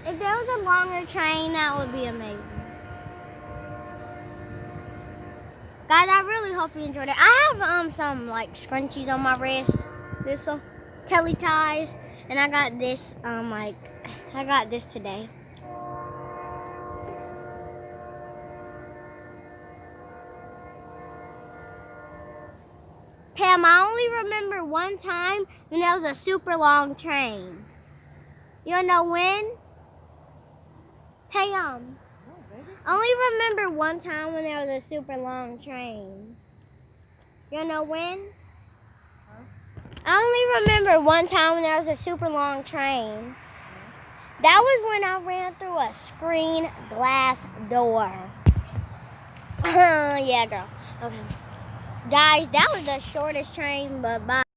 If there was a longer train, that would be amazing. Guys, I really hope you enjoyed it. I have some like scrunchies on my wrist. This one, telly ties, and I got this I got this today. Pam, I only remember one time when there was a super long train. You know when? Pam. I only remember one time when there was a super long train. You know when? Huh? I only remember one time when there was a super long train. That was when I ran through a screen glass door. Yeah, girl. Okay. Guys, that was the shortest train, but bye.